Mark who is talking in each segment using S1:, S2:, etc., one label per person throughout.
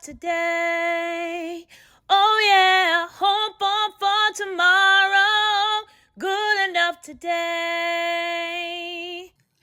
S1: today. Oh yeah, hope on for tomorrow. Good enough today.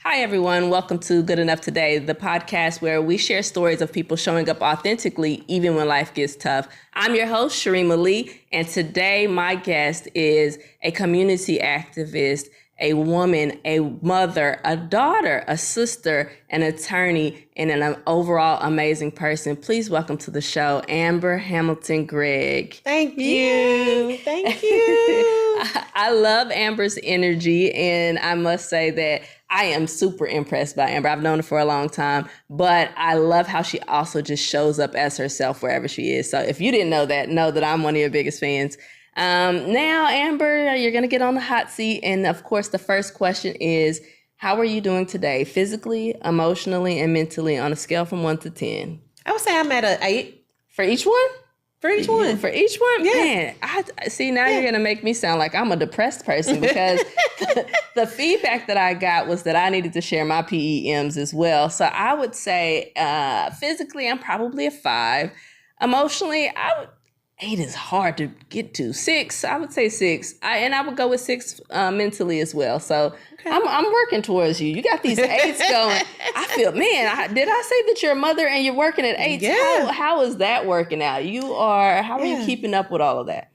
S2: Hi, everyone. Welcome to Good Enough Today, the podcast where we share stories of people showing up authentically even when life gets tough. I'm your host, Cheremma Lee, and today my guest is a community activist, a woman, a mother, a daughter, a sister, an attorney, and an overall amazing person. Please welcome to the show, Hamilton Gregg.
S3: Thank you. Thank you.
S2: I love Amber's energy, and I must say that I am super impressed by Amber. I've known her for a long time, but I love how she also just shows up as herself wherever she is. So if you didn't know that I'm one of your biggest fans. Now, Amber, you're going to get on the hot seat. And of course, the first question is, how are you doing today, physically, emotionally, and mentally on a scale from 1 to 10?
S3: I would say I'm at an 8.
S2: For each one?
S3: For each one.
S2: For each one?
S3: Yeah.
S2: Man, I see, now you're going to make me sound like I'm a depressed person because the feedback that I got was that I needed to share my PEMs as well. So I would say physically, I'm probably a 5. Emotionally, 8 is hard to get to. 6, I would say 6. I would go with 6 mentally as well. So okay. I'm working towards you. You got these 8s going. I feel, man, did I say that you're a mother and you're working at 8?
S3: Yeah.
S2: How is that working out? How are you keeping up with all of that?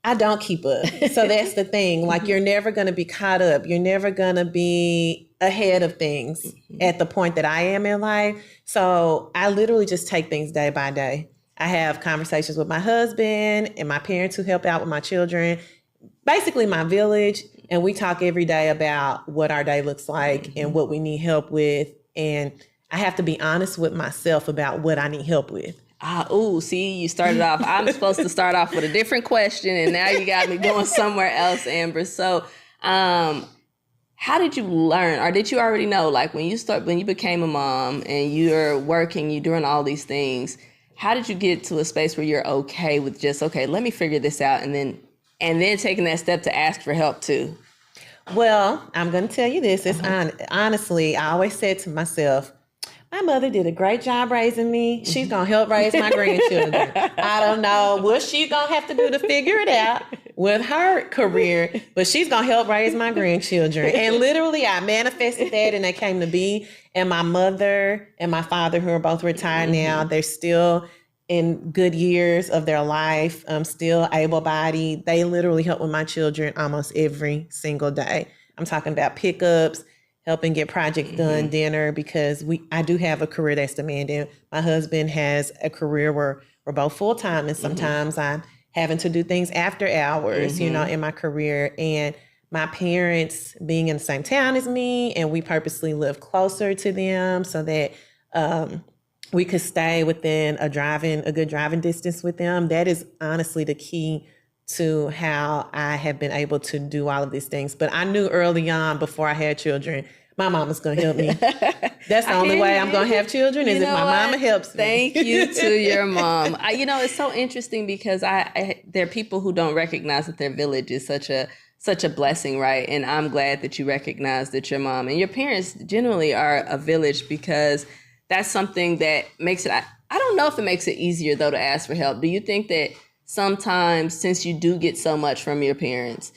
S3: I don't keep up. So that's the thing. Like, you're never going to be caught up. You're never going to be ahead of things at the point that I am in life. So I literally just take things day by day. I have conversations with my husband and my parents who help out with my children, basically my village. And we talk every day about what our day looks like and what we need help with. And I have to be honest with myself about what I need help with.
S2: See, you started off. I'm supposed to start off with a different question, and now you got me going somewhere else, Amber. So, how did you learn, or did you already know, like when you became a mom and you're working, you're doing all these things? How did you get to a space where you're okay with just, okay, let me figure this out, and then taking that step to ask for help too?
S3: Well, I'm going to tell you this. It's honestly, I always said to myself, my mother did a great job raising me. She's going to help raise my grandchildren. I don't know what she's going to have to do to figure it out with her career, but she's going to help raise my grandchildren. And literally, I manifested that, and they came to be. And my mother and my father, who are both retired now, they're still in good years of their life, still able-bodied. They literally help with my children almost every single day. I'm talking about pickups, helping get projects done, dinner, because I do have a career that's demanding. My husband has a career where we're both full-time, and sometimes I'm having to do things after hours, in my career. And my parents being in the same town as me, and we purposely live closer to them so that we could stay within a good driving distance with them. That is honestly the key to how I have been able to do all of these things. But I knew early on, before I had children, my mama's going to help me. That's the only way I'm going to have children is if my mama helps me.
S2: Thank you to your mom. It's so interesting because there are people who don't recognize that their village is such a blessing, right? And I'm glad that you recognize that your mom and your parents generally are a village, because that's something that makes it, I don't know if it makes it easier though to ask for help. Do you think that sometimes, since you do get so much from your parents,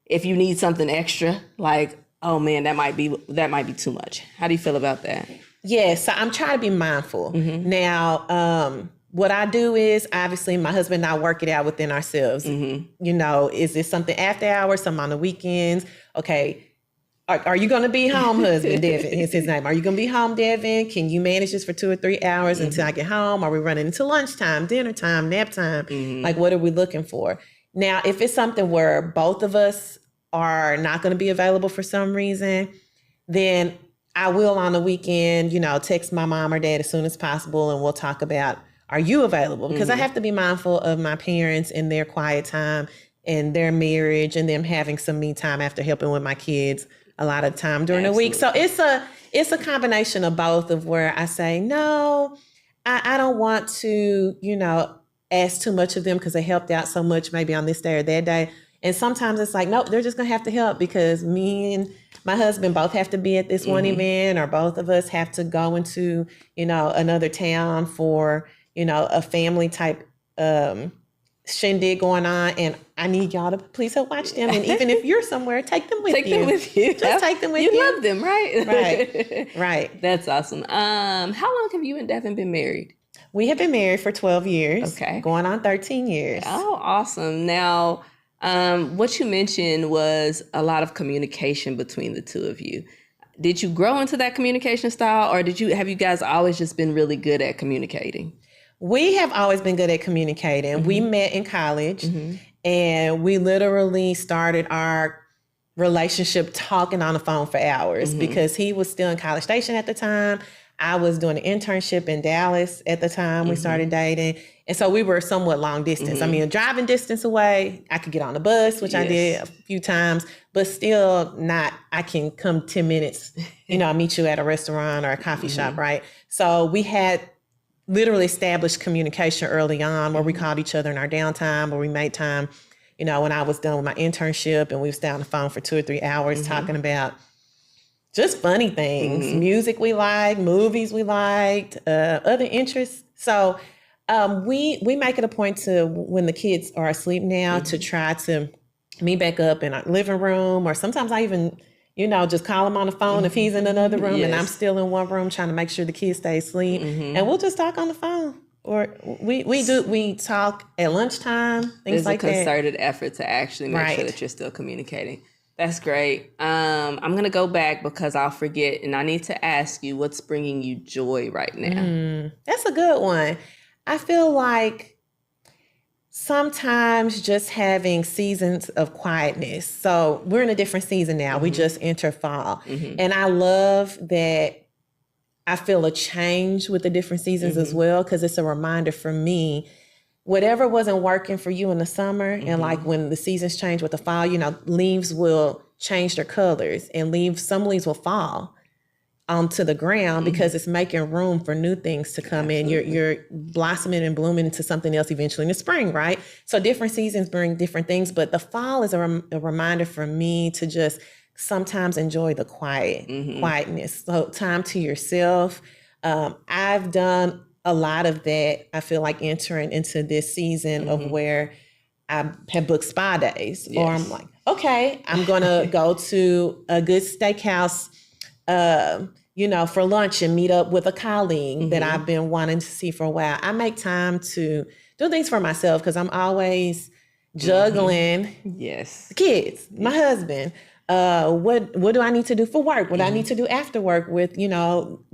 S2: if you need something extra, like, oh man, that might be too much. How do you feel about that?
S3: Yes, so I'm trying to be mindful. Now, what I do is, obviously, my husband and I work it out within ourselves. Is this something after hours, some on the weekends? Okay, are you going to be home, husband? Devin is his name. Are you going to be home, Devin? Can you manage this for 2 or 3 hours until I get home? Are we running into lunchtime, dinner time, nap time? Like, what are we looking for? Now, if it's something where both of us are not going to be available for some reason, then I will on the weekend, text my mom or dad as soon as possible, and we'll talk about, are you available? Because I have to be mindful of my parents and their quiet time and their marriage and them having some me time after helping with my kids a lot of time during the week. So it's a combination of both, of where I say, no, I don't want to, ask too much of them because they helped out so much maybe on this day or that day. And sometimes it's like, nope, they're just going to have to help because me and my husband both have to be at this one event, or both of us have to go into, another town for, a family type shindig going on, and I need y'all to please help watch them. And even if you're somewhere, take them with you.
S2: Take them with you.
S3: Just take them with you.
S2: You love them, right?
S3: Right.
S2: That's awesome. How long have you and Devin been married?
S3: We have been married for 12 years.
S2: Okay.
S3: Going on 13 years.
S2: Oh, awesome. Now, what you mentioned was a lot of communication between the two of you. Did you grow into that communication style, or have you guys always just been really good at communicating?
S3: We have always been good at communicating. Mm-hmm. We met in college, mm-hmm. and we literally started our relationship talking on the phone for hours, mm-hmm. because he was still in College Station at the time. I was doing an internship in Dallas at the time. Mm-hmm. We started dating. And so we were somewhat long distance. Mm-hmm. I mean, a driving distance away. I could get on the bus, which I did a few times, but still not, I can come 10 minutes, I'll meet you at a restaurant or a coffee mm-hmm. shop, right? So we had literally established communication early on where we called each other in our downtime, or we made time, when I was done with my internship, and we would stay on the phone for 2 or 3 hours mm-hmm. talking about just funny things, mm-hmm. music we liked, movies we liked, other interests. So we make it a point to, when the kids are asleep now, mm-hmm. to try to meet back up in our living room, or sometimes I even just call him on the phone mm-hmm. if he's in another room and I'm still in one room trying to make sure the kids stay asleep, mm-hmm. and we'll just talk on the phone. Or we talk at lunchtime, things like that. There's a
S2: concerted effort to actually make sure that you're still communicating. That's great. I'm going to go back because I'll forget, and I need to ask you, what's bringing you joy right now?
S3: That's a good one. I feel like sometimes just having seasons of quietness. So we're in a different season now. Mm-hmm. We just enter fall. Mm-hmm. And I love that I feel a change with the different seasons mm-hmm. as well, because it's a reminder for me, whatever wasn't working for you in the summer, mm-hmm. and like when the seasons change with the fall, leaves will change their colors, and some leaves will fall onto the ground mm-hmm. because it's making room for new things to come Absolutely. In. You're blossoming and blooming into something else eventually in the spring, right? So different seasons bring different things, but the fall is a reminder for me to just sometimes enjoy the quietness. So time to yourself. I've done a lot of that. I feel like entering into this season mm-hmm. of where I have booked spa days, or I'm like, okay, I'm going to go to a good steakhouse, for lunch and meet up with a colleague mm-hmm. that I've been wanting to see for a while. I make time to do things for myself because I'm always juggling the kids, my husband. What do I need to do for work? What do I need to do after work with,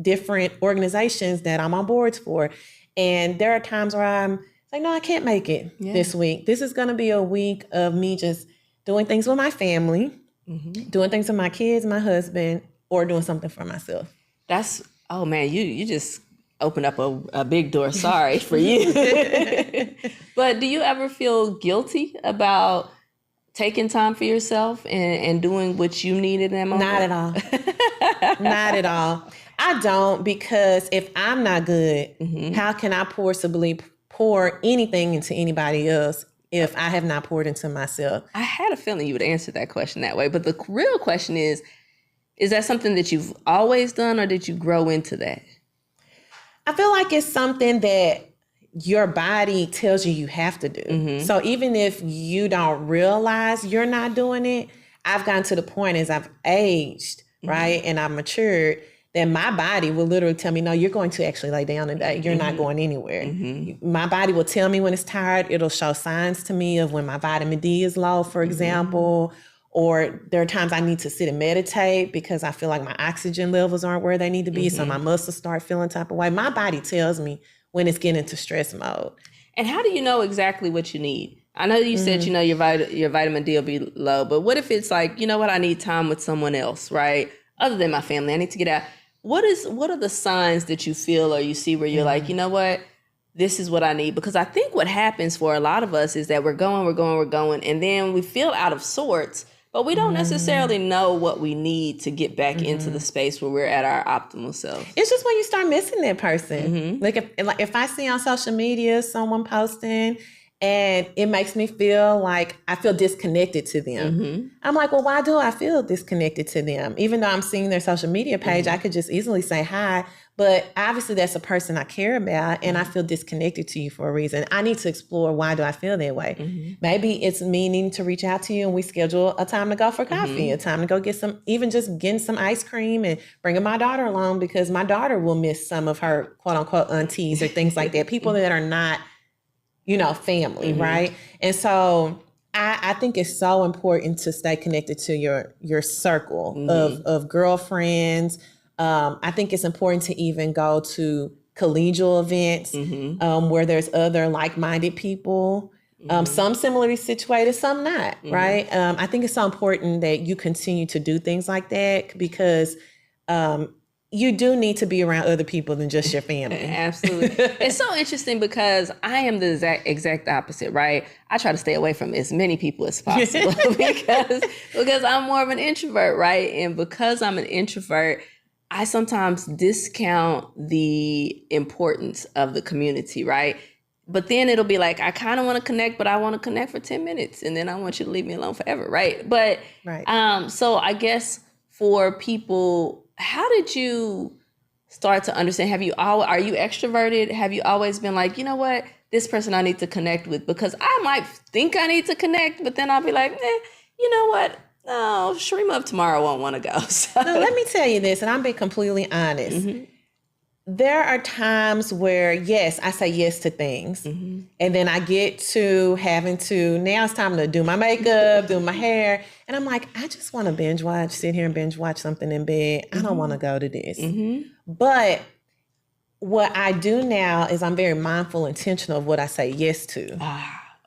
S3: different organizations that I'm on boards for? And there are times where I'm like, no, I can't make it this week. This is going to be a week of me just doing things with my family, mm-hmm. doing things with my kids, my husband, or doing something for myself.
S2: Oh man, you just opened up a big door. Sorry for you. But do you ever feel guilty about taking time for yourself and doing what you need in that moment?
S3: Not at all. Not at all. I don't, because if I'm not good, mm-hmm. how can I possibly pour anything into anybody else if I have not poured into myself?
S2: I had a feeling you would answer that question that way. But the real question is that something that you've always done, or did you grow into that?
S3: I feel like it's something that your body tells you have to do. Mm-hmm. So even if you don't realize you're not doing it, I've gotten to the point as I've aged, mm-hmm. right, and I've matured, that my body will literally tell me, no, you're going to actually lay down today. You're mm-hmm. not going anywhere. Mm-hmm. My body will tell me when it's tired. It'll show signs to me of when my vitamin D is low, for mm-hmm. example, or there are times I need to sit and meditate because I feel like my oxygen levels aren't where they need to be. Mm-hmm. So my muscles start feeling type of way. My body tells me when it's getting into stress mode.
S2: And how do you know exactly what you need? I know you said, your vitamin D will be low, but what if it's like, I need time with someone else, right? Other than my family, I need to get out. What are the signs that you feel or you see where you're like, you know what? This is what I need. Because I think what happens for a lot of us is that we're going, and then we feel out of sorts, but we don't necessarily know what we need to get back into the space where we're at our optimal self.
S3: It's just when you start missing that person. Mm-hmm. Like if I see on social media someone posting and it makes me feel like I feel disconnected to them. Mm-hmm. I'm like, well, why do I feel disconnected to them? Even though I'm seeing their social media page, I could just easily say hi, But obviously that's a person I care about and I feel disconnected to you for a reason. I need to explore why do I feel that way. Maybe it's me needing to reach out to you and we schedule a time to go for coffee, a time to go get some, even just getting some ice cream and bringing my daughter along because my daughter will miss some of her quote unquote aunties or things like that. People that are not, family, right? And so I think it's so important to stay connected to your circle of girlfriends. I think it's important to even go to collegial events where there's other like-minded people, some similarly situated, some not, right? I think it's so important that you continue to do things like that because you do need to be around other people than just your family.
S2: Absolutely. It's so interesting because I am the exact opposite, right? I try to stay away from as many people as possible because I'm more of an introvert, right? And because I'm an introvert, I sometimes discount the importance of the community, right? But then it'll be like, I kind of want to connect, but I want to connect for 10 minutes. And then I want you to leave me alone forever, right? But so I guess for people, how did you start to understand? Are you extroverted? Have you always been like, you know what, this person I need to connect with? Because I might think I need to connect, but then I'll be like, you know what? No, Cheremma of tomorrow won't want to go. So.
S3: No, let me tell you this, and I'm being completely honest. There are times where, yes, I say yes to things. And then I get to having to, now it's time to do my makeup, do my hair. And I'm like, I just want to binge watch, sit here and binge watch something in bed. I don't want to go to this. But what I do now is I'm very mindful, intentional of what I say yes to.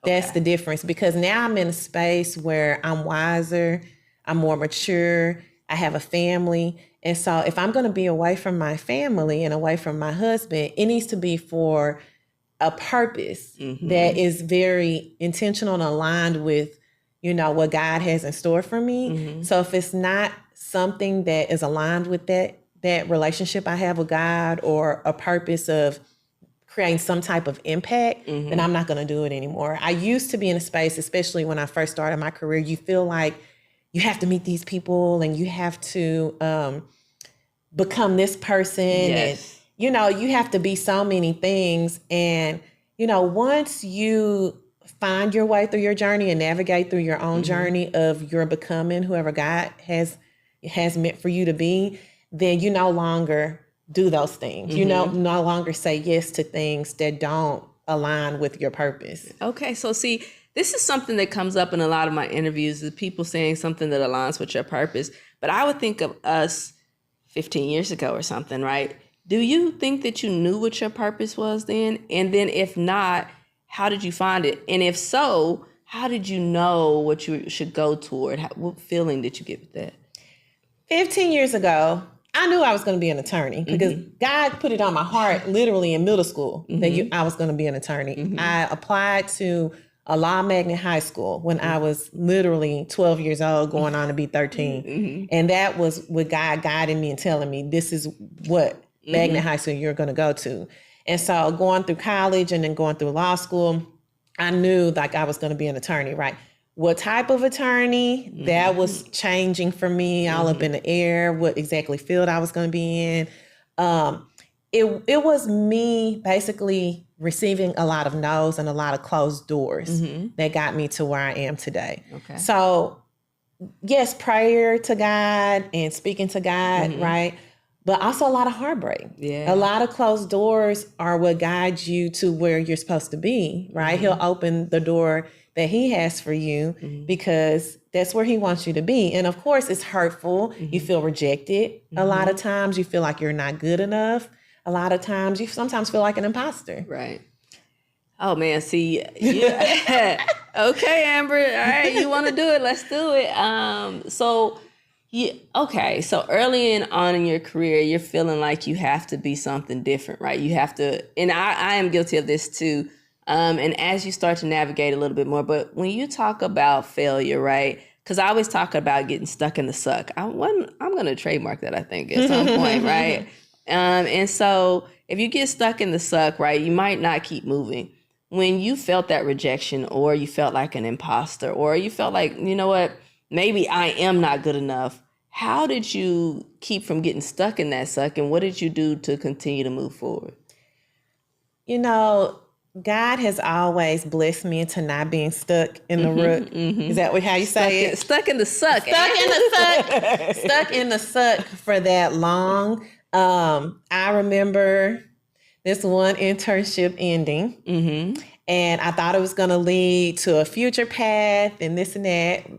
S3: That's the difference because now I'm in a space where I'm wiser, I'm more mature, I have a family. And so if I'm going to be away from my family and away from my husband, it needs to be for a purpose that is very intentional and aligned with, what God has in store for me. So if it's not something that is aligned with that relationship I have with God or a purpose of creating some type of impact, then I'm not going to do it anymore. I used to be in a space, especially when I first started my career, you feel like you have to meet these people and you have to become this person.
S2: Yes.
S3: And, you have to be so many things. And, once you find your way through your journey and navigate through your own journey of your becoming whoever God has meant for you to be, then you no longer do those things. You no longer say yes to things that don't align with your purpose.
S2: Okay, so see, this is something that comes up in a lot of my interviews is people saying something that aligns with your purpose. But I would think of us 15 years ago or something, right? Do you think that you knew what your purpose was then? And then if not, how did you find it? And if so, how did you know what you should go toward? What feeling did you get with that?
S3: 15 years ago, I knew I was going to be an attorney because God put it on my heart literally in middle school that I was going to be an attorney. I applied to a law magnet high school when I was literally 12 years old, going on to be 13. And that was what God guided me and telling me, this is what magnet high school you're going to go to. And so going through college and then going through law school, I knew like I was going to be an attorney, right? What type of attorney, that was changing for me, all up in the air, what exactly field I was going to be in. It was me basically receiving a lot of no's and a lot of closed doors that got me to where I am today. Okay. So yes, prayer to God and speaking to God, right? But also a lot of heartbreak. Yeah. A lot of closed doors are what guides you to where you're supposed to be, right? He'll open the door that he has for you because that's where he wants you to be. And of course, it's hurtful. You feel rejected. A lot of times you feel like you're not good enough. A lot of times you sometimes feel like an imposter.
S2: Right. Oh, man. See, yeah. Okay, Amber. All right. You want to do it? Let's do it. So early on in your career, you're feeling like you have to be something different, right? You have to, and I am guilty of this too. And as you start to navigate a little bit more, but when you talk about failure, right? Because I always talk about getting stuck in the suck. I'm going to trademark that, I think, at some point, right? And so if you get stuck in the suck, right, you might not keep moving. When you felt that rejection or you felt like an imposter or you felt like, you know what, maybe I am not good enough. How did you keep from getting stuck in that suck, and what did you do to continue to move forward?
S3: You know, God has always blessed me into not being stuck in the rut. Is that how you say it?
S2: Stuck in the suck.
S3: Stuck in the suck. Stuck in the suck for that long. I remember this one internship ending, and I thought it was going to lead to a future path and this and that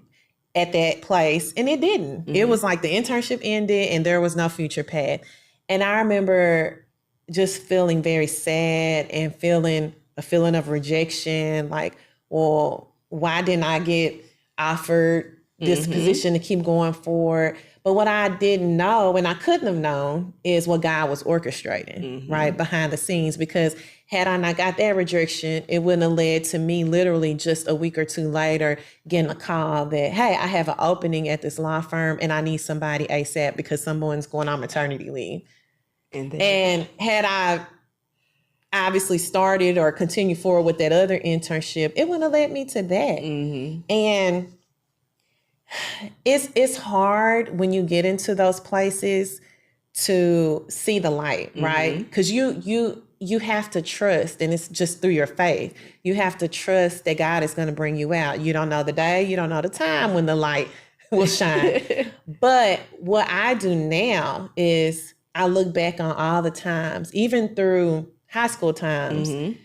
S3: at that place, and it didn't. It was like the internship ended and there was no future path. And I remember just feeling very sad and feeling a feeling of rejection, like, well, why didn't I get offered this position to keep going forward? But what I didn't know, and I couldn't have known, is what God was orchestrating, right, behind the scenes. Because had I not got that rejection, it wouldn't have led to me literally just a week or two later getting a call that, hey, I have an opening at this law firm and I need somebody ASAP because someone's going on maternity leave. And had I obviously started or continued forward with that other internship, it wouldn't have led me to that. And it's hard when you get into those places to see the light, right? Because you have to trust, and it's just through your faith. You have to trust that God is going to bring you out. You don't know the day, you don't know the time when the light will shine. But what I do now is I look back on all the times, even through high school times,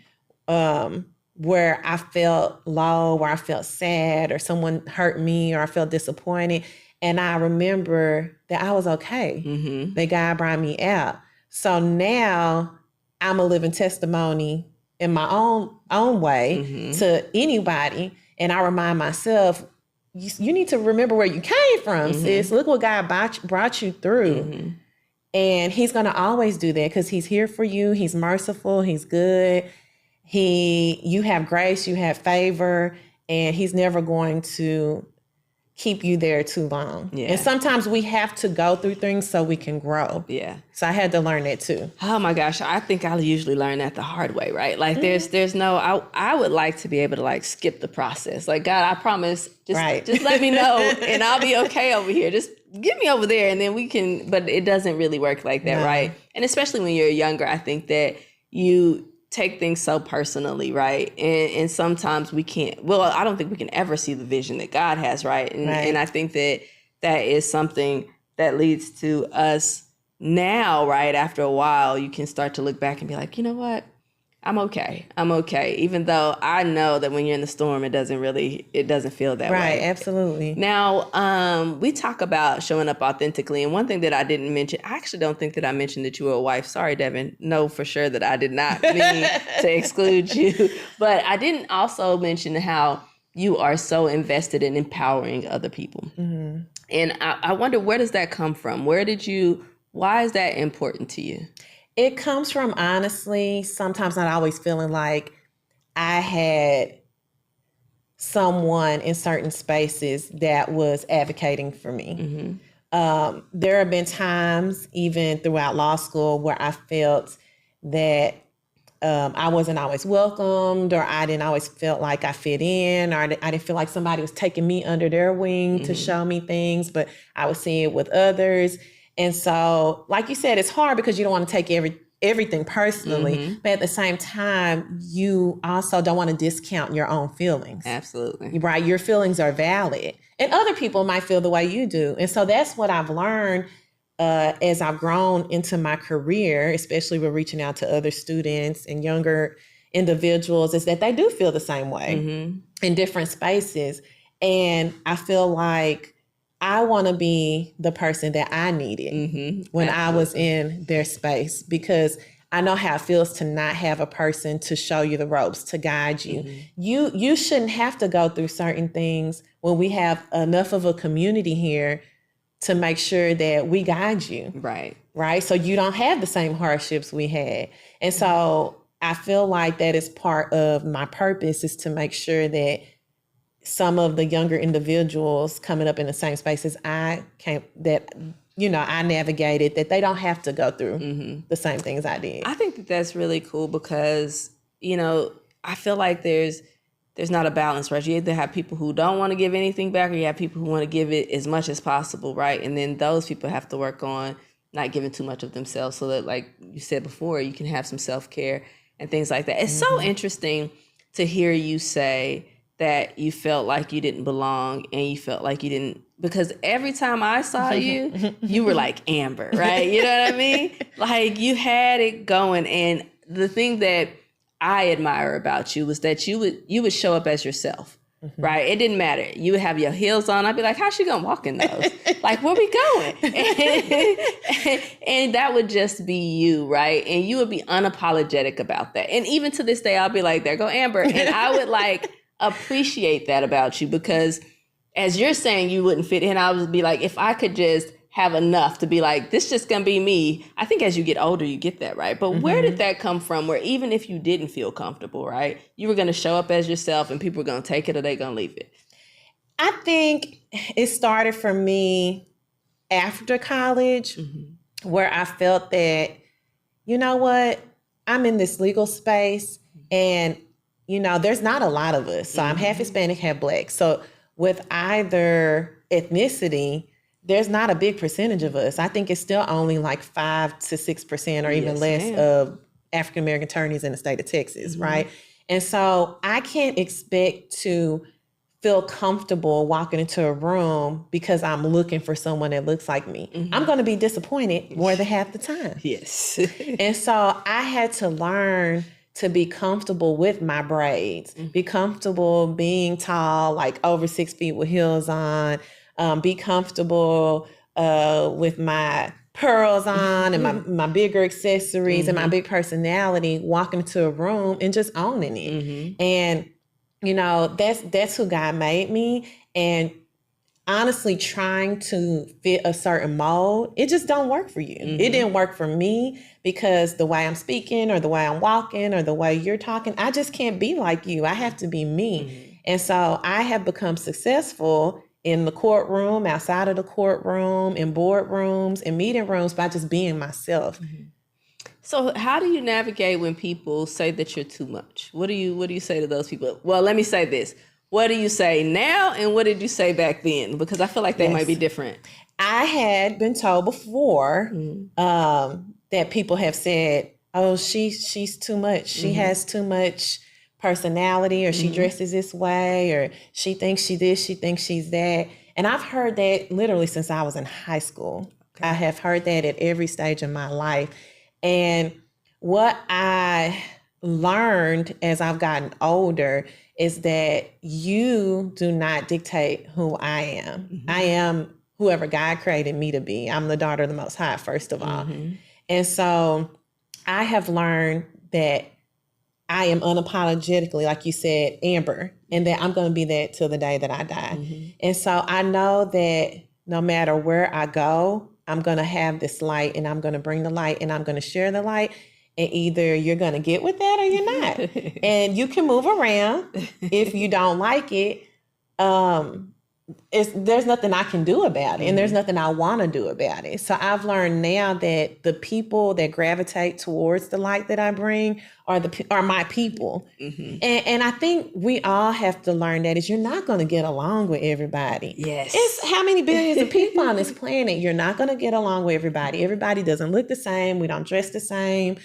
S3: where I felt low, where I felt sad, or someone hurt me, or I felt disappointed. And I remember that I was okay, that God brought me out. So now I'm a living testimony in my own way to anybody. And I remind myself, you need to remember where you came from, sis. Look what God brought you through. And he's going to always do that because he's here for you. He's merciful. He's good. You have grace, you have favor, and he's never going to keep you there too long. Yeah. And sometimes we have to go through things so we can grow. Yeah. So I had to learn that too.
S2: Oh my gosh. I think I usually learn that the hard way, right? Like there's no, I would like to be able to like skip the process. Like, God, I promise, just let me know and I'll be okay over here. Just get me over there and then we can, but it doesn't really work like that, right? And especially when you're younger, I think that you take things so personally, right? And sometimes we can't, well, I don't think we can ever see the vision that God has, right? And I think that is something that leads to us now, right? After a while, you can start to look back and be like, you know what? I'm okay. Even though I know that when you're in the storm, it doesn't feel that way.
S3: Right, absolutely.
S2: Now, we talk about showing up authentically. And one thing that I didn't mention, I actually don't think that I mentioned that you were a wife. Sorry, Devin. No, for sure that I did not mean to exclude you. But I didn't also mention how you are so invested in empowering other people. And I wonder, where does that come from? Why is that important to you?
S3: It comes from, honestly, sometimes not always feeling like I had someone in certain spaces that was advocating for me. There have been times, even throughout law school, where I felt that I wasn't always welcomed, or I didn't always feel like I fit in, or I didn't feel like somebody was taking me under their wing to show me things, but I was seeing it with others. And so, like you said, it's hard because you don't want to take everything personally, but at the same time, you also don't want to discount your own feelings.
S2: Absolutely.
S3: Right? Your feelings are valid. And other people might feel the way you do. And so that's what I've learned as I've grown into my career, especially with reaching out to other students and younger individuals, is that they do feel the same way in different spaces. And I feel like I want to be the person that I needed when I was in their space, because I know how it feels to not have a person to show you the ropes, to guide you. You shouldn't have to go through certain things when we have enough of a community here to make sure that we guide you. Right. So you don't have the same hardships we had. And so I feel like that is part of my purpose, is to make sure that some of the younger individuals coming up in the same spaces I navigated, that they don't have to go through the same things I did.
S2: I think that that's really cool because, I feel like there's there's not a balance, right? You either have people who don't want to give anything back, or you have people who want to give it as much as possible, right? And then those people have to work on not giving too much of themselves, so that, like you said before, you can have some self-care and things like that. It's so interesting to hear you say that you felt like you didn't belong, and you felt like you didn't, because every time I saw you, you were like Amber, right? You know what I mean? Like, you had it going. And the thing that I admire about you was that you would show up as yourself, right? It didn't matter. You would have your heels on. I'd be like, how's she gonna walk in those? Like, where we going? And that would just be you, right? And you would be unapologetic about that. And even to this day, I'll be like, there go Amber. And I would like appreciate that about you, because as you're saying, you wouldn't fit in. I would be like, if I could just have enough to be like, this just gonna be me. I think as you get older, you get that, right? But where did that come from, where even if you didn't feel comfortable, right, you were gonna show up as yourself and people were gonna take it or they gonna leave it?
S3: I think it started for me after college, where I felt that, you know what, I'm in this legal space, and, you know, there's not a lot of us. So I'm half Hispanic, half Black. So with either ethnicity, there's not a big percentage of us. I think it's still only like 5 to 6% or even less of African-American attorneys in the state of Texas, right? And so I can't expect to feel comfortable walking into a room because I'm looking for someone that looks like me. I'm going to be disappointed more than half the time.
S2: Yes.
S3: And so I had to learn to be comfortable with my braids, be comfortable being tall, like over 6 feet with heels on, be comfortable with my pearls on and my bigger accessories and my big personality, walking into a room and just owning it. And, you know, that's who God made me. And honestly, trying to fit a certain mold, it just don't work for you. It didn't work for me, because the way I'm speaking or the way I'm walking or the way you're talking, I just can't be like you. I have to be me. And so I have become successful in the courtroom, outside of the courtroom, in boardrooms, in meeting rooms, by just being myself.
S2: So how do you navigate when people say that you're too much? What do you say to those people? Well, let me say this. What do you say now, and what did you say back then? Because I feel like they might be different.
S3: I had been told before that people have said, oh, she's too much. She has too much personality, or she dresses this way, or she thinks she this, she thinks she's that. And I've heard that literally since I was in high school. I have heard that at every stage of my life. And what I learned as I've gotten older is that you do not dictate who I am. I am whoever God created me to be. I'm the daughter of the Most High, first of all. And so I have learned that I am unapologetically, like you said, Amber, and that I'm going to be that till the day that I die. And so I know that no matter where I go, I'm going to have this light, and I'm going to bring the light, and I'm going to share the light. And either you're going to get with that or you're not. And you can move around if you don't like it. There's nothing I can do about it. And there's nothing I want to do about it. So I've learned now that the people that gravitate towards the light that I bring are my people. And I think we all have to learn that is you're not going to get along with everybody.
S2: Yes.
S3: It's how many billions of people on this planet. You're not going to get along with everybody. Everybody doesn't look the same. We don't dress the same.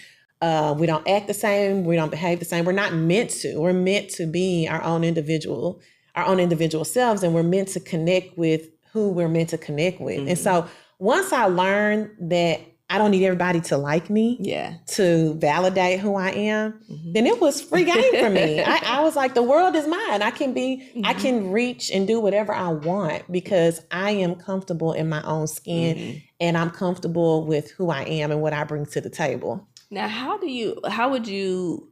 S3: We don't act the same. We don't behave the same. We're not meant to. We're meant to be our own individual selves, and we're meant to connect with who we're meant to connect with. And so once I learned that I don't need everybody to like me to validate who I am, then it was free game for me. I was like, the world is mine. I can reach and do whatever I want because I am comfortable in my own skin and I'm comfortable with who I am and what I bring to the table.
S2: Now, how would you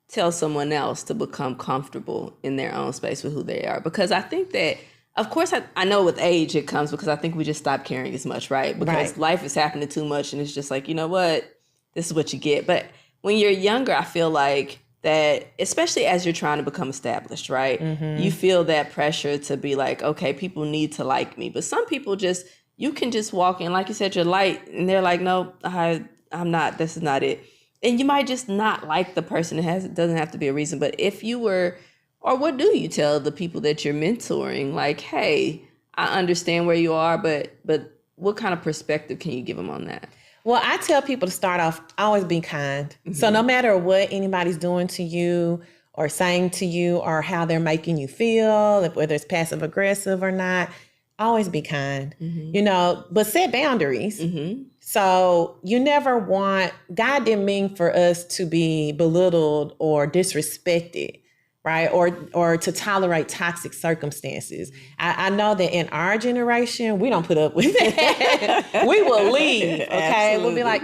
S2: tell someone else to become comfortable in their own space with who they are? Because I think that, of course, I know with age it comes because I think we just stop caring as much, right? Because life is happening too much and it's just like, you know what? This is what you get. But when you're younger, I feel like that, especially as you're trying to become established, right? You feel that pressure to be like, okay, people need to like me. But some people you can just walk in, like you said, you're light, and they're like, no, I'm not, this is not it. And you might just not like the person. It doesn't have to be a reason. But if you were Or what do you tell the people that you're mentoring? Like, hey, I understand where you are, but what kind of perspective can you give them on that?
S3: Well, I tell people to start off, always be kind. So no matter what anybody's doing to you or saying to you or how they're making you feel, whether it's passive aggressive or not, always be kind, but set boundaries. So you never want, God didn't mean for us to be belittled or disrespected, right? Or to tolerate toxic circumstances. I know that in our generation, we don't put up with that. We will leave, okay?
S2: Absolutely.
S3: We'll be like,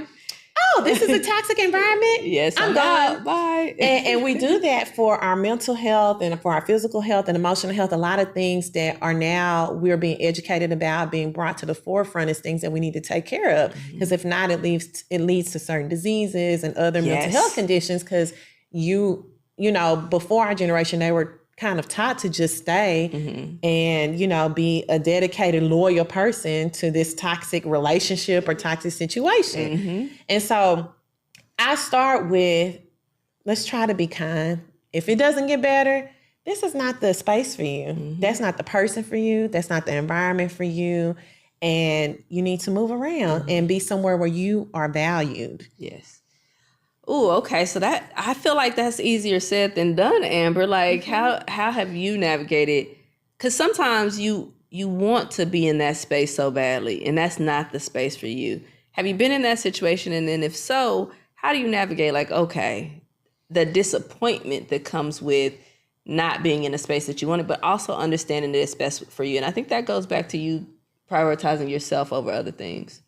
S3: oh, this is a toxic environment?
S2: Yes,
S3: I'm gone.
S2: Bye.
S3: And we do that for our mental health and for our physical health and emotional health. A lot of things that are now we're being educated about, being brought to the forefront is things that we need to take care of. Because if not, it leads to certain diseases and other mental health conditions. Because before our generation, they were kind of taught to just stay and, be a dedicated, loyal person to this toxic relationship or toxic situation. And so I start with, let's try to be kind. If it doesn't get better, this is not the space for you. That's not the person for you. That's not the environment for you. And you need to move around and be somewhere where you are valued.
S2: Yes. Oh, okay. So that, I feel like that's easier said than done, Amber. Like, how have you navigated? Because sometimes you want to be in that space so badly, and that's not the space for you. Have you been in that situation? And then if so, how do you navigate, like, okay, the disappointment that comes with not being in a space that you wanted, but also understanding that it's best for you? And I think that goes back to you prioritizing yourself over other things.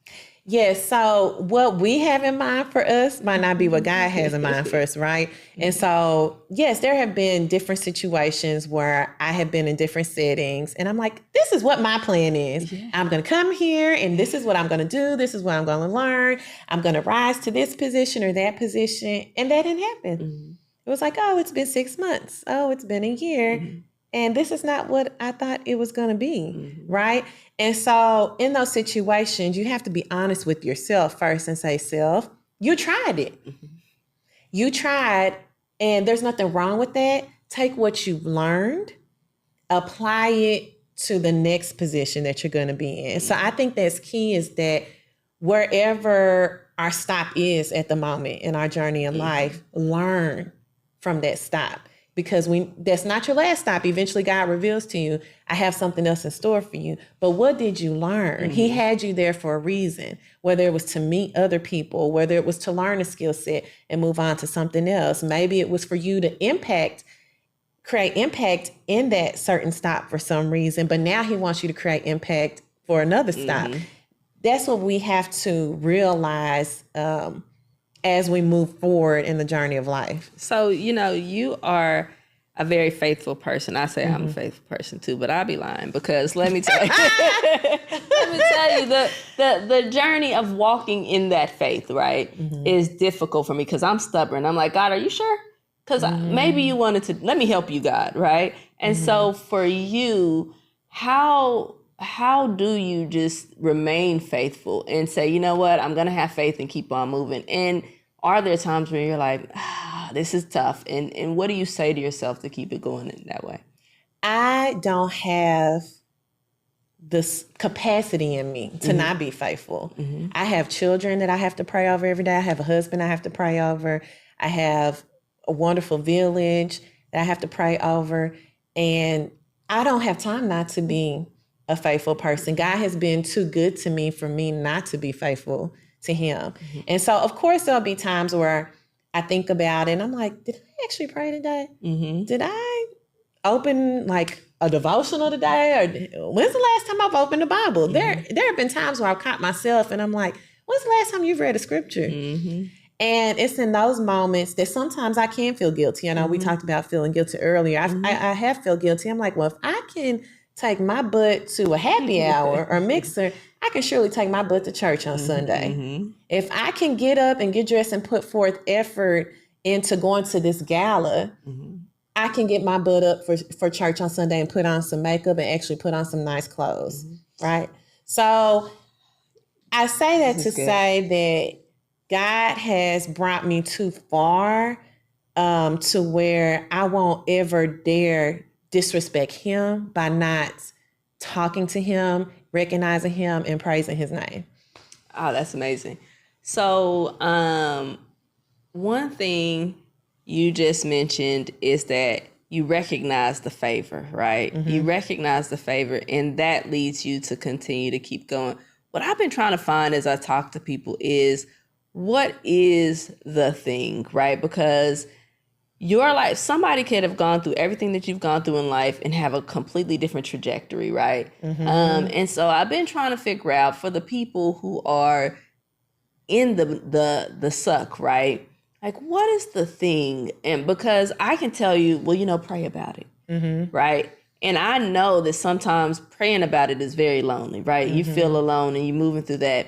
S3: Yes. So what we have in mind for us might not be what God has in mind for us, right? And so, yes, there have been different situations where I have been in different settings and I'm like, this is what my plan is. Yeah. I'm going to come here and this is what I'm going to do. This is what I'm going to learn. I'm going to rise to this position or that position. And that didn't happen. It was like, oh, it's been 6 months. Oh, it's been a year. And this is not what I thought it was going to be, right? And so in those situations, you have to be honest with yourself first and say, self, you tried it. You tried, and there's nothing wrong with that. Take what you've learned, apply it to the next position that you're going to be in. So I think that's key is that wherever our stop is at the moment in our journey in life, learn from that stop. Because that's not your last stop. Eventually, God reveals to you, I have something else in store for you. But what did you learn? He had you there for a reason, whether it was to meet other people, whether it was to learn a skill set and move on to something else. Maybe it was for you to create impact in that certain stop for some reason. But now he wants you to create impact for another stop. That's what we have to realize as we move forward in the journey of life.
S2: So, you are a very faithful person. I say I'm a faithful person too, but I'll be lying because let me tell you, the journey of walking in that faith, right, is difficult for me because I'm stubborn. I'm like, God, are you sure? Because maybe you wanted to, let me help you, God, right? And so for you, how do you just remain faithful and say, you know what, I'm going to have faith and keep on moving? And are there times where you're like, this is tough? And what do you say to yourself to keep it going in that way?
S3: I don't have this capacity in me to not be faithful. I have children that I have to pray over every day. I have a husband I have to pray over. I have a wonderful village that I have to pray over. And I don't have time not to be a faithful person. God has been too good to me for me not to be faithful to him. And so, of course, there'll be times where I think about it and I'm like, did I actually pray today? Did I open like a devotional today? Or when's the last time I've opened the Bible? There have been times where I've caught myself and I'm like, when's the last time you've read a scripture? And it's in those moments that sometimes I can feel guilty. I know we talked about feeling guilty earlier. I have felt guilty. I'm like, well, if I can take my butt to a happy hour or mixer, I can surely take my butt to church on Sunday. If I can get up and get dressed and put forth effort into going to this gala, I can get my butt up for church on Sunday and put on some makeup and actually put on some nice clothes, right? So I say that to say that God has brought me too far to where I won't ever dare disrespect him by not talking to him, recognizing him, and praising his name.
S2: Oh, that's amazing. So, one thing you just mentioned is that you recognize the favor, right? Mm-hmm. You recognize the favor, and that leads you to continue to keep going. What I've been trying to find as I talk to people is, what is the thing, right? Because your life, somebody could have gone through everything that you've gone through in life and have a completely different trajectory, right? Mm-hmm. And so I've been trying to figure out, for the people who are in the suck, right? Like, what is the thing? And because I can tell you, well, pray about it, mm-hmm. right? And I know that sometimes praying about it is very lonely, right? Mm-hmm. You feel alone and you're moving through that.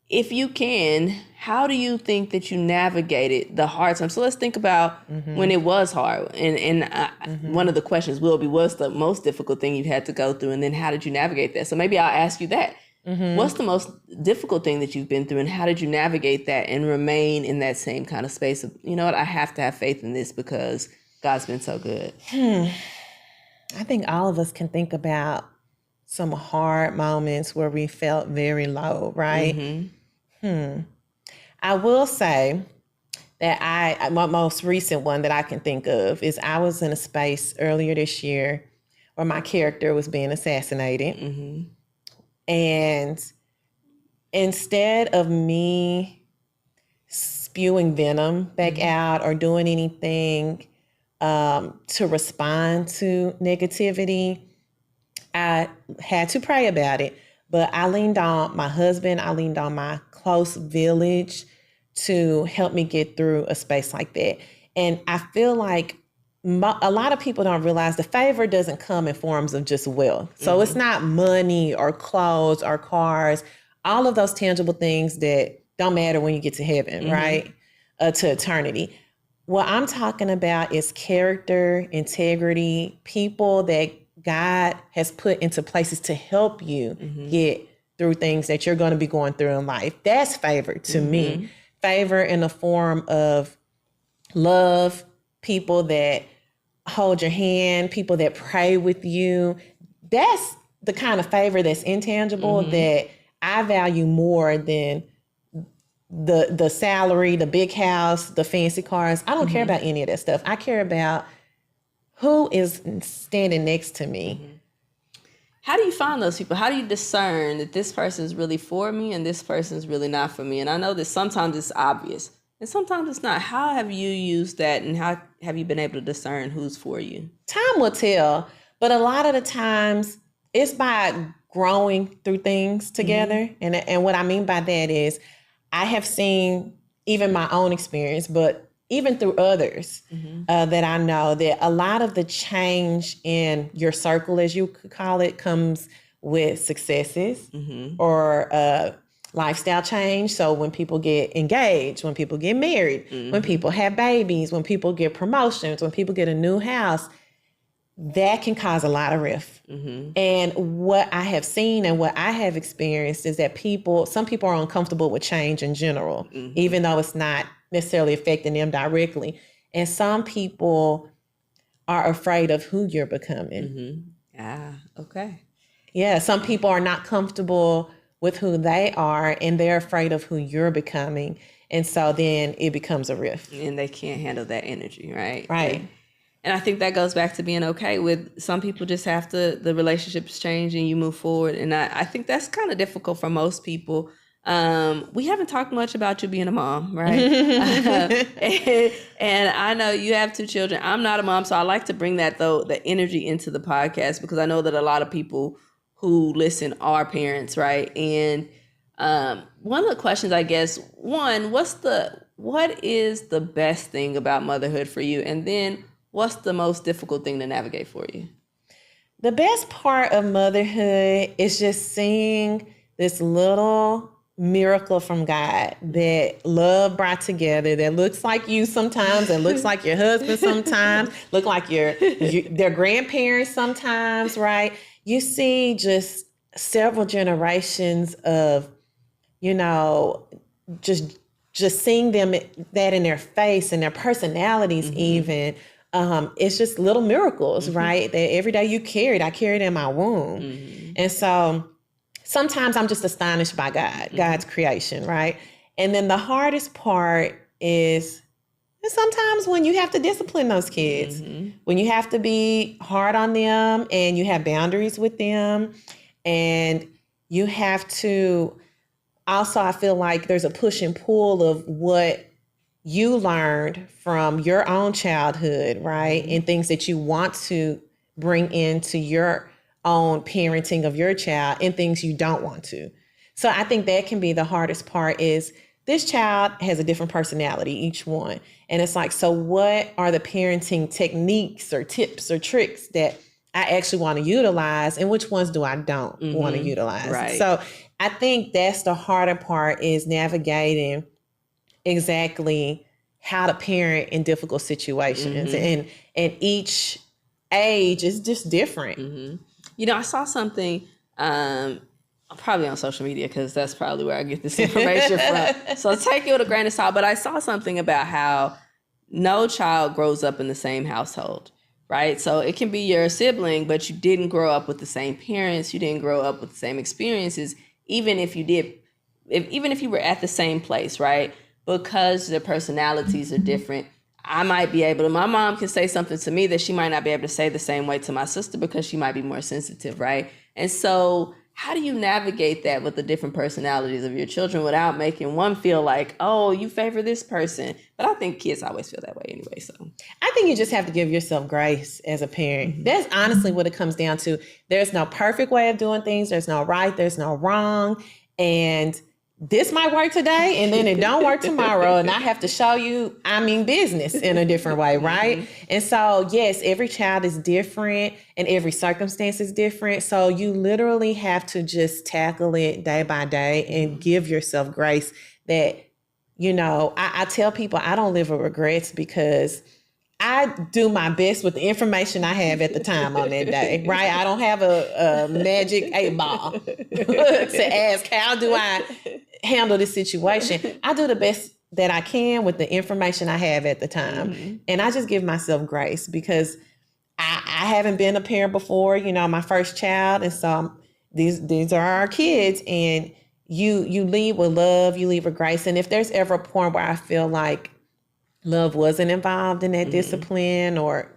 S2: If you can, how do you think that you navigated the hard times? So let's think about mm-hmm. when it was hard. And mm-hmm. one of the questions will be, what's the most difficult thing you've had to go through? And then how did you navigate that? So maybe I'll ask you that. Mm-hmm. What's the most difficult thing that you've been through, and how did you navigate that and remain in that same kind of space of, you know what, I have to have faith in this because God's been so good?
S3: I think all of us can think about some hard moments where we felt very low, right? Mm-hmm. I will say that my most recent one that I can think of is I was in a space earlier this year where my character was being assassinated. Mm-hmm. And instead of me spewing venom back mm-hmm. out or doing anything to respond to negativity, I had to pray about it. But I leaned on my husband, I leaned on my close village to help me get through a space like that. And I feel like a lot of people don't realize the favor doesn't come in forms of just wealth. So mm-hmm. it's not money or clothes or cars, all of those tangible things that don't matter when you get to heaven, mm-hmm. right? To eternity. What I'm talking about is character, integrity, people that God has put into places to help you mm-hmm. get through things that you're going to be going through in life. That's favor to mm-hmm. me. Favor in the form of love, people that hold your hand, people that pray with you. That's the kind of favor that's intangible mm-hmm. that I value more than the salary, the big house, the fancy cars. I don't mm-hmm. care about any of that stuff. I care about who is standing next to me. Mm-hmm.
S2: How do you find those people? How do you discern that this person is really for me and this person is really not for me? And I know that sometimes it's obvious and sometimes it's not. How have you used that, and how have you been able to discern who's for you? Time
S3: will tell, but a lot of the times it's by growing through things together. Mm-hmm. And what I mean by that is I have seen even my own experience, but even through others mm-hmm. That I know, that a lot of the change in your circle, as you could call it, comes with successes mm-hmm. or lifestyle change. So when people get engaged, when people get married, mm-hmm. when people have babies, when people get promotions, when people get a new house, that can cause a lot of rift. Mm-hmm. And what I have seen and what I have experienced is that some people are uncomfortable with change in general, mm-hmm. even though it's not necessarily affecting them directly. And some people are afraid of who you're becoming.
S2: Mm-hmm. Okay.
S3: Yeah, some people are not comfortable with who they are, and they're afraid of who you're becoming. And so then it becomes a rift.
S2: And they can't handle that energy, right?
S3: Right.
S2: And I think that goes back to being okay with some people just have to, the relationships change and you move forward. And I think that's kind of difficult for most people. We haven't talked much about you being a mom, right? And I know you have 2 children. I'm not a mom, so I like to bring that, though, the energy into the podcast, because I know that a lot of people who listen are parents, right? And one of the questions, I guess, what is the best thing about motherhood for you? And then what's the most difficult thing to navigate for you?
S3: The best part of motherhood is just seeing this little miracle from God that love brought together, that looks like you sometimes, and looks like your husband sometimes, look like their grandparents sometimes, right? You see just several generations of, just just seeing them, that in their face and their personalities even, it's just little miracles, right? That every day I carried in my womb. And so sometimes I'm just astonished by God's creation, right? And then the hardest part is sometimes when you have to discipline those kids, when you have to be hard on them and you have boundaries with them, and you have to also, I feel like there's a push and pull of what you learned from your own childhood, right? And things that you want to bring into your own parenting of your child, and things you don't want to. So I think that can be the hardest part, is this child has a different personality, each one. And it's like, so what are the parenting techniques or tips or tricks that I actually want to utilize, and which ones do I don't want to utilize?
S2: Right.
S3: So I think that's the harder part, is navigating exactly how to parent in difficult situations. And each age is just different.
S2: You know, I saw something, probably on social media, because that's probably where I get this information from. So take it with a grain of salt. But I saw something about how no child grows up in the same household, right? So it can be your sibling, but you didn't grow up with the same parents. You didn't grow up with the same experiences, even if you did, even if you were at the same place, right? Because their personalities are different. I might be able to, my mom can say something to me that she might not be able to say the same way to my sister, because she might be more sensitive, right? And so how do you navigate that with the different personalities of your children without making one feel like, oh, you favor this person? But I think kids always feel that way anyway. So
S3: I think you just have to give yourself grace as a parent. That's honestly what it comes down to. There's no perfect way of doing things. There's no right. There's no wrong. And this might work today, and then it don't work tomorrow, and I have to show you I mean business in a different way, right? And so, yes, every child is different, and every circumstance is different. So you literally have to just tackle it day by day and give yourself grace. That, you know, I tell people I don't live with regrets, because I do my best with the information I have at the time on that day, right? I don't have a magic 8-ball to ask, how do I handle this situation? I do the best that I can with the information I have at the time. And I just give myself grace, because I haven't been a parent before, you know, my first child. And so these are our kids, and you lead with love, you lead with grace. And if there's ever a point where I feel like love wasn't involved in that discipline, or,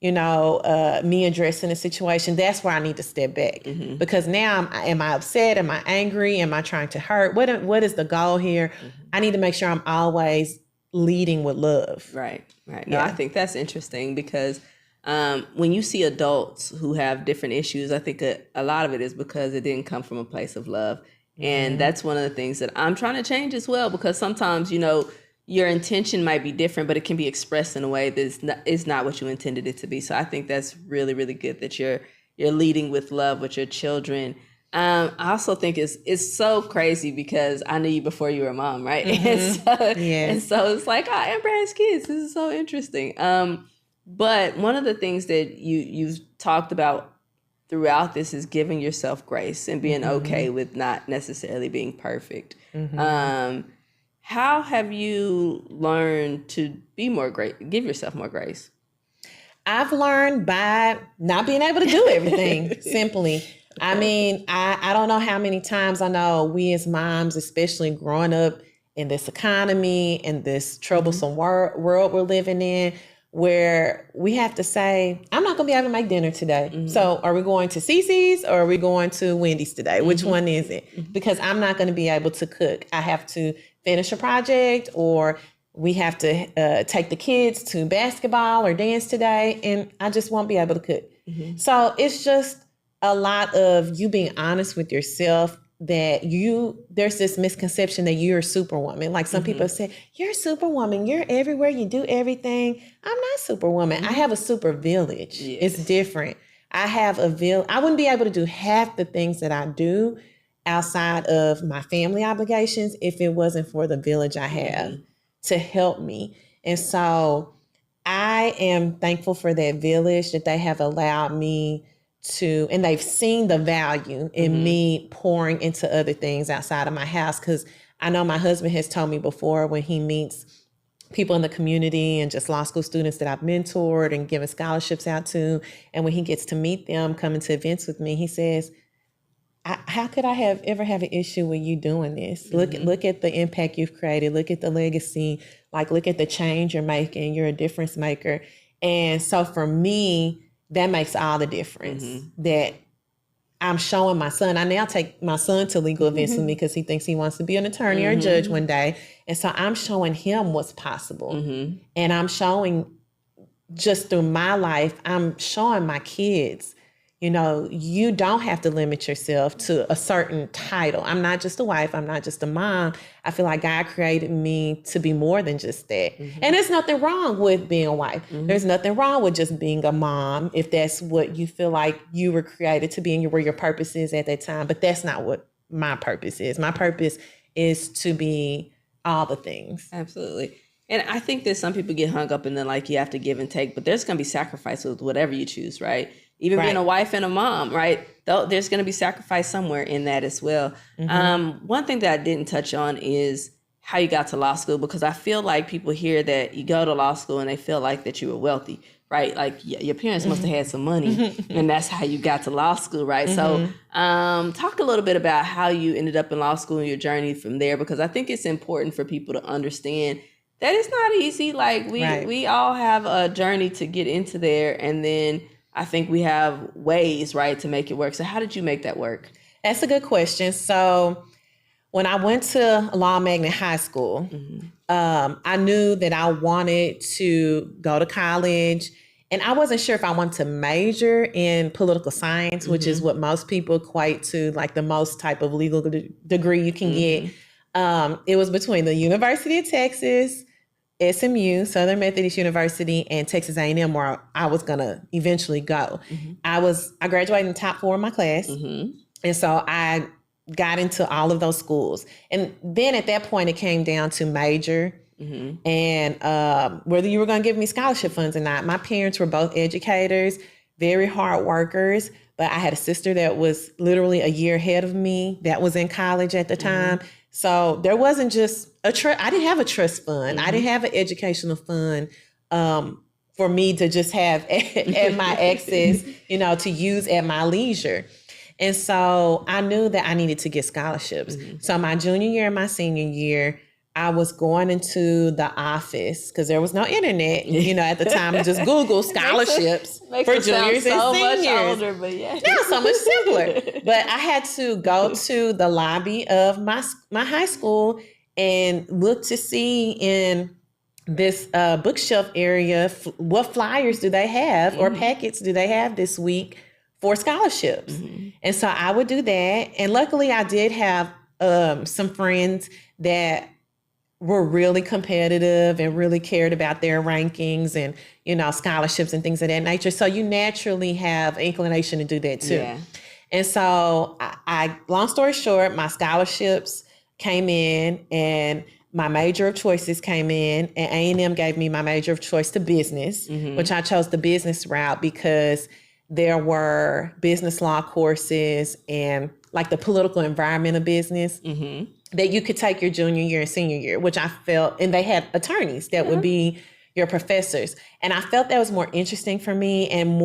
S3: you know, me addressing the situation, that's where I need to step back. Because now, am I upset? Am I angry? Am I trying to hurt? What is the goal here? I need to make sure I'm always leading with love.
S2: Right. No, I think that's interesting, because when you see adults who have different issues, I think a lot of it is because it didn't come from a place of love. And that's one of the things that I'm trying to change as well, because sometimes, you know, your intention might be different, but it can be expressed in a way that is not what you intended it to be. So I think that's really, really good that you're leading with love with your children. I also think it's so crazy, because I knew you before you were a mom, right? And so it's like, oh, Amber has kids. This is so interesting. But one of the things that you've talked about throughout this is giving yourself grace and being okay with not necessarily being perfect. How have you learned to be more great, give yourself more grace?
S3: I've learned by not being able to do everything, simply. I mean, I don't know how many times I know we as moms, especially growing up in this economy and this troublesome world we're living in, where we have to say, I'm not going to be able to make dinner today. So are we going to Cece's or are we going to Wendy's today? Which one is it? Because I'm not going to be able to cook. I have to finish a project, or we have to take the kids to basketball or dance today, and I just won't be able to cook. So it's just a lot of you being honest with yourself, that there's this misconception that you're a superwoman. Like some people say, you're a superwoman, you're everywhere, you do everything. I'm not superwoman. I have a super village. It's different. I have a village. I wouldn't be able to do half the things that I do outside of my family obligations if it wasn't for the village I have to help me. And so I am thankful for that village, that they have allowed me to, and they've seen the value in me pouring into other things outside of my house. Because I know my husband has told me before when he meets people in the community and just law school students that I've mentored and given scholarships out to, and when he gets to meet them, coming to events with me, he says, how could I ever have an issue with you doing this?
S2: Mm-hmm.
S3: Look at the impact you've created. Look at the legacy. Like, look at the change you're making. You're a difference maker. And so for me, that makes all the difference.
S2: Mm-hmm.
S3: That I'm showing my son. I now take my son to legal events with me because he thinks he wants to be an attorney or a judge one day. And so I'm showing him what's possible. And I'm showing, just through my life, I'm showing my kids, you know, you don't have to limit yourself to a certain title. I'm not just a wife. I'm not just a mom. I feel like God created me to be more than just that. And there's nothing wrong with being a wife. There's nothing wrong with just being a mom if that's what you feel like you were created to be and where your purpose is at that time. But that's not what my purpose is. My purpose is to be all the things.
S2: Absolutely. And I think that some people get hung up in the, like, you have to give and take, but there's going to be sacrifice with whatever you choose, right? Even being a wife and a mom, right? There's going to be sacrifice somewhere in that as well. One thing that I didn't touch on is how you got to law school, because I feel like people hear that you go to law school and they feel like that you were wealthy, right? Like your parents must have had some money and that's how you got to law school, right? So talk a little bit about how you ended up in law school and your journey from there, because I think it's important for people to understand that it's not easy. Like we all have a journey to get into there, and then I think we have ways, right, to make it work. So how did you make that work?
S3: That's a good question. So when I went to Law Magnet High School, I knew that I wanted to go to college, and I wasn't sure if I wanted to major in political science, which is what most people equate to like the most type of legal degree you can get. It was between the University of Texas, SMU, Southern Methodist University, and Texas A&M, where I was going to eventually go. I graduated in the top 4 of my class. And so I got into all of those schools. And then at that point, it came down to major and whether you were going to give me scholarship funds or not. My parents were both educators, very hard workers, but I had a sister that was literally a year ahead of me that was in college at the time. So there wasn't just I didn't have a trust fund. I didn't have an educational fund for me to just have at my access, you know, to use at my leisure. And so I knew that I needed to get scholarships. So my junior year and my senior year, I was going into the office because there was no internet, you know, at the time, and just Google scholarships for juniors and
S2: so
S3: seniors.
S2: Much older, but yeah.
S3: Now so much simpler. But I had to go to the lobby of my high school and look to see in this bookshelf area, what flyers do they have or packets do they have this week for scholarships. And so I would do that. And luckily I did have some friends that were really competitive and really cared about their rankings and, you know, scholarships and things of that nature. So you naturally have inclination to do that too. Yeah. And so I long story short, my scholarships came in and my major of choices came in, and A&M gave me my major of choice to business, which I chose the business route because there were business law courses and like the political environment of business that you could take your junior year and senior year, which I felt, and they had attorneys that would be your professors. And I felt that was more interesting for me and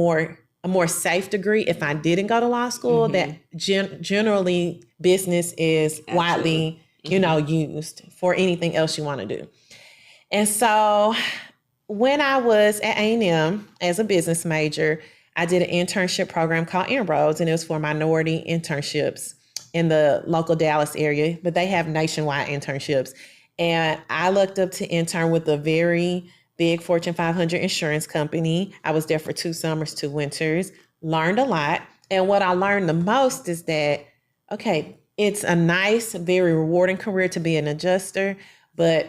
S3: a more safe degree if I didn't go to law school, that generally business is widely, you know, used for anything else you want to do. And so when I was at A&M as a business major, I did an internship program called Inroads, and it was for minority internships in the local Dallas area, but they have nationwide internships. And I looked up to intern with a very big Fortune 500 insurance company. I was there for 2 summers, 2 winters, learned a lot. And what I learned the most is that, okay, it's a nice, very rewarding career to be an adjuster, but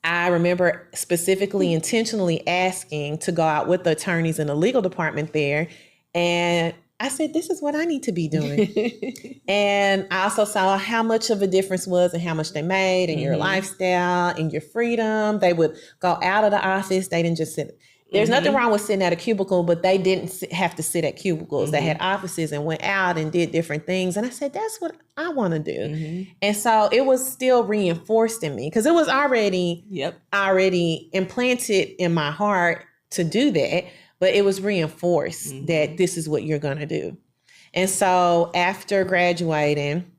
S3: I remember specifically intentionally asking to go out with the attorneys in the legal department there. And I said, this is what I need to be doing. And I also saw how much of a difference was and how much they made and your lifestyle and your freedom. They would go out of the office. They didn't just sit There's nothing wrong with sitting at a cubicle, but they didn't have to sit at cubicles. They had offices and went out and did different things. And I said, that's what I want to do. And so it was still reinforced in me because it was already implanted in my heart to do that. But it was reinforced that this is what you're going to do. And so after graduating,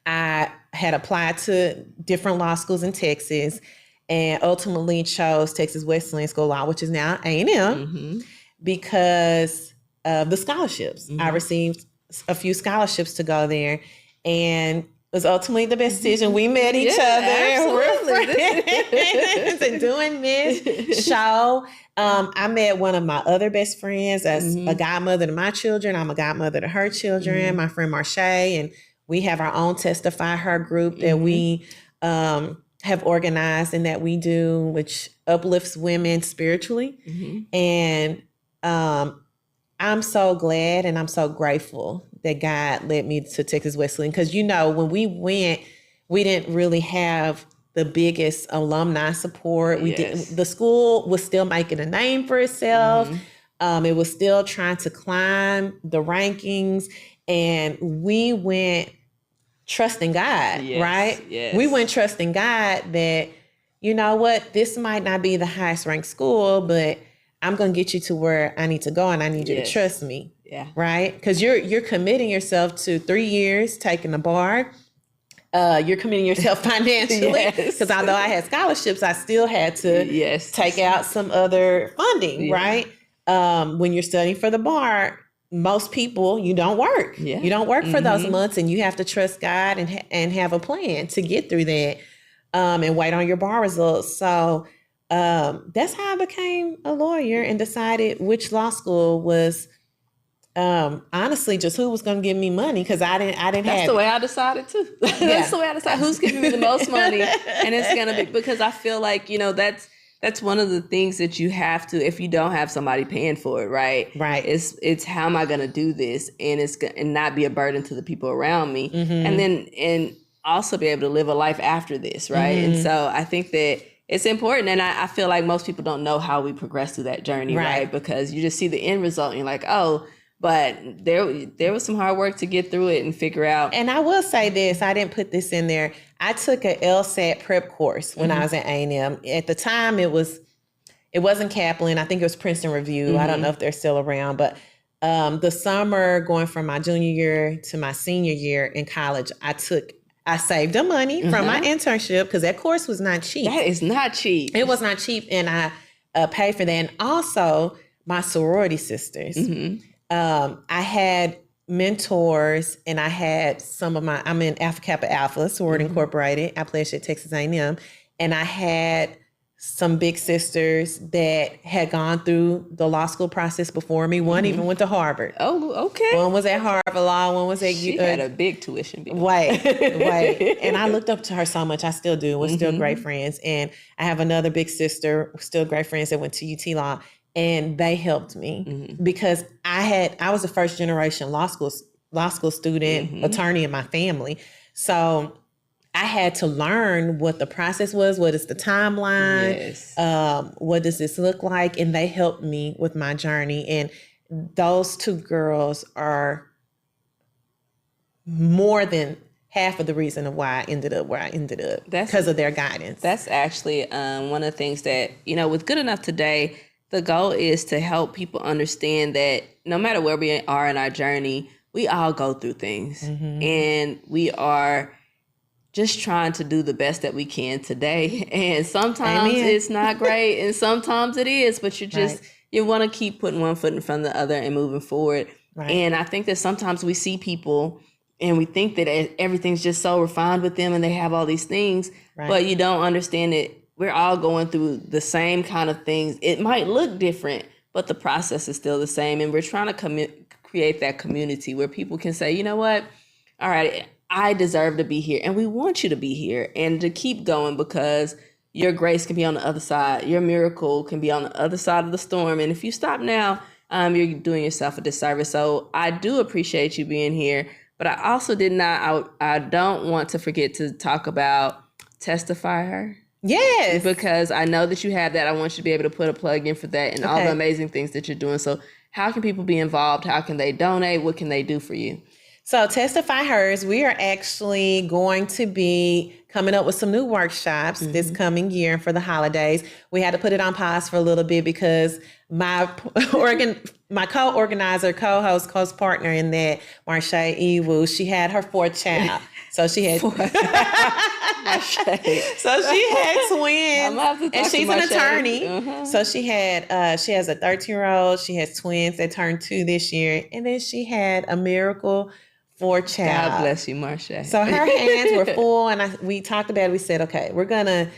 S3: I had applied to different law schools in Texas and ultimately chose Texas Wesleyan School of Law, which is now A&M, because of the scholarships. I received a few scholarships to go there, and it was ultimately the best decision. We met each other.
S2: Absolutely.
S3: We're friends and doing this show. I met one of my other best friends as a godmother to my children. I'm a godmother to her children, my friend Marche, and we have our own Testify Her group that we have organized and that we do, which uplifts women spiritually. And I'm so glad and I'm so grateful that God led me to Texas Wesleyan. Because, you know, when we went, we didn't really have the biggest alumni support. The school was still making a name for itself. It was still trying to climb the rankings. And we went trusting God, right?
S2: Yes.
S3: We went trusting God that, you know what, this might not be the highest ranked school, but I'm going to get you to where I need to go, and I need you to trust me. Right? Because you're committing yourself to 3 years taking the bar. You're committing yourself financially. Because although I had scholarships, I still had to take out some other funding, right? When you're studying for the bar, most people, you don't work. You don't work for those months, and you have to trust God and have a plan to get through that, and wait on your bar results. So that's how I became a lawyer and decided which law school was honestly just who was going to give me money, because I didn't have.
S2: That's the way I decided too. That's the way I decided who's giving me the most money, and it's going to be, because I feel like, you know, that's one of the things that you have to, if you don't have somebody paying for it, right?
S3: Right.
S2: It's how am I going to do this, and not be a burden to the people around me, and also be able to live a life after this, right? And so I think that it's important, and I feel like most people don't know how we progress through that journey, right? Because you just see the end result, and you're like, oh, but there was some hard work to get through it and figure out.
S3: And I will say this, I didn't put this in there. I took a LSAT prep course when I was at A&M. At the time, it wasn't Kaplan. I think it was Princeton Review. I don't know if they're still around, but the summer going from my junior year to my senior year in college, I saved the money from my internship, because that course was not cheap.
S2: That is not cheap.
S3: It was not cheap, and I paid for that. And also my sorority sisters. I had mentors, and I had I'm in Alpha Kappa Alpha, sorority incorporated. I pledged at Texas A&M, and I had some big sisters that had gone through the law school process before me. One even went to Harvard.
S2: Oh, okay.
S3: One was at Harvard Law. One was at
S2: She had a big tuition bill.
S3: Wait. And I looked up to her so much. I still do. We're still great friends. And I have another big sister, still great friends, that went to UT Law. And they helped me because I was a first generation law school student, attorney in my family. So I had to learn what the process was. What is the timeline? What does this look like? And they helped me with my journey. And those two girls are more than half of the reason of why I ended up where I ended up, because of their guidance.
S2: That's actually one of the things that, you know, with Good Enough Today, the goal is to help people understand that no matter where we are in our journey, we all go through things, and we are just trying to do the best that we can today. And sometimes it's not great, and sometimes it is, but you want to keep putting one foot in front of the other and moving forward. And I think that sometimes we see people and we think that everything's just so refined with them and they have all these things, but you don't understand that we're all going through the same kind of things. It might look different, but the process is still the same. And we're trying to create that community where people can say, you know what? All right, I deserve to be here. And we want you to be here and to keep going, because your grace can be on the other side. Your miracle can be on the other side of the storm. And if you stop now, you're doing yourself a disservice. So I do appreciate you being here. But I also I don't want to forget to talk about Testify Her.
S3: Yes.
S2: Because I know that you have that. I want you to be able to put a plug in for that and all the amazing things that you're doing. So how can people be involved? How can they donate? What can they do for you?
S3: So Testify Hers, we are actually going to be coming up with some new workshops this coming year for the holidays. We had to put it on pause for a little bit because my co-organizer, co-host, co-partner in that, Marche Ewu, she had her fourth child. So she had twins. And she's an attorney. So she has a 13-year-old, she has twins that turned 2 this year, and then she had a miracle 4th child.
S2: God bless you, Marche.
S3: So her hands were full, and we talked about it. We said, okay, we're gonna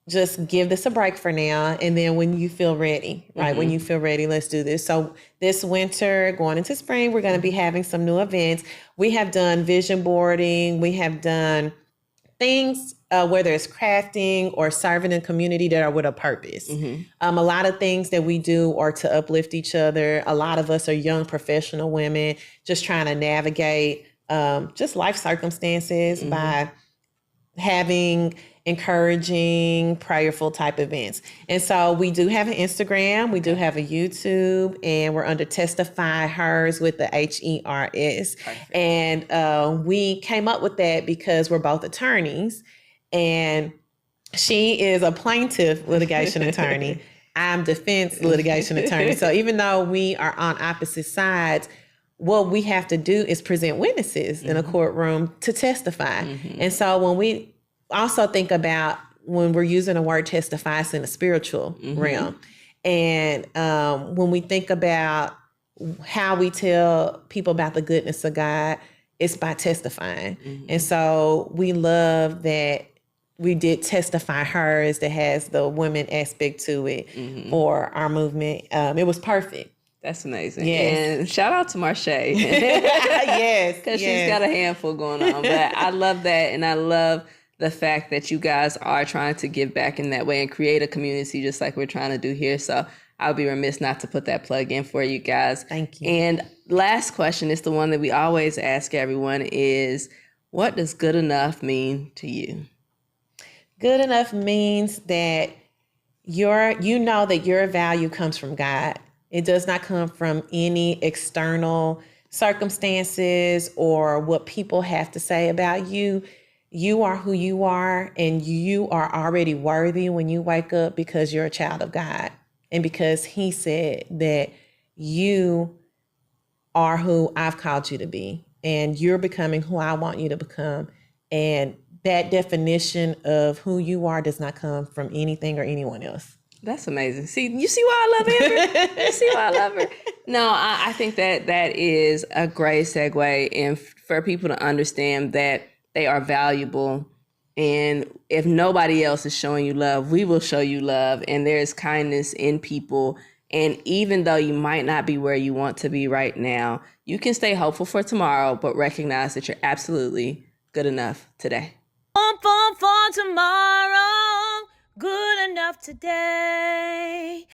S3: just give this a break for now, and then when you feel ready, right? When you feel ready, let's do this. So this winter, going into spring, we're going to be having some new events. We have done vision boarding. We have done things, whether it's crafting or serving in community, that are with a purpose. A lot of things that we do are to uplift each other. A lot of us are young professional women just trying to navigate just life circumstances by having encouraging, prayerful type events. And so we do have an Instagram, we do have a YouTube, and we're under Testify Hers with the HERS.
S2: Perfect.
S3: And we came up with that because we're both attorneys, and she is a plaintiff litigation attorney. I'm defense litigation attorney. So even though we are on opposite sides, what we have to do is present witnesses in a courtroom to testify. And so when we also think about when we're using the word testify, it's in the spiritual realm. And when we think about how we tell people about the goodness of God, it's by testifying. And so we love that we did Testify Hers that has the women aspect to it for our movement. It was perfect.
S2: That's amazing.
S3: Yes.
S2: And shout out to Marche.
S3: Yes.
S2: Because she's got a handful going on. But I love that. And I love the fact that you guys are trying to give back in that way and create a community just like we're trying to do here. So I'll be remiss not to put that plug in for you guys.
S3: Thank you.
S2: And last question is the one that we always ask everyone is, what does good enough mean to you?
S3: Good enough means that you know that your value comes from God. It does not come from any external circumstances or what people have to say about you. You are who you are, and you are already worthy when you wake up because you're a child of God. And because he said that you are who I've called you to be, and you're becoming who I want you to become. And that definition of who you are does not come from anything or anyone else.
S2: That's amazing. See, you see why I love Amber? You see why I love her? No, I think that is a great segue, and for people to understand that they are valuable. And if nobody else is showing you love, we will show you love. And there's kindness in people. And even though you might not be where you want to be right now, you can stay hopeful for tomorrow, but recognize that you're absolutely good enough today.
S1: For tomorrow, good enough today.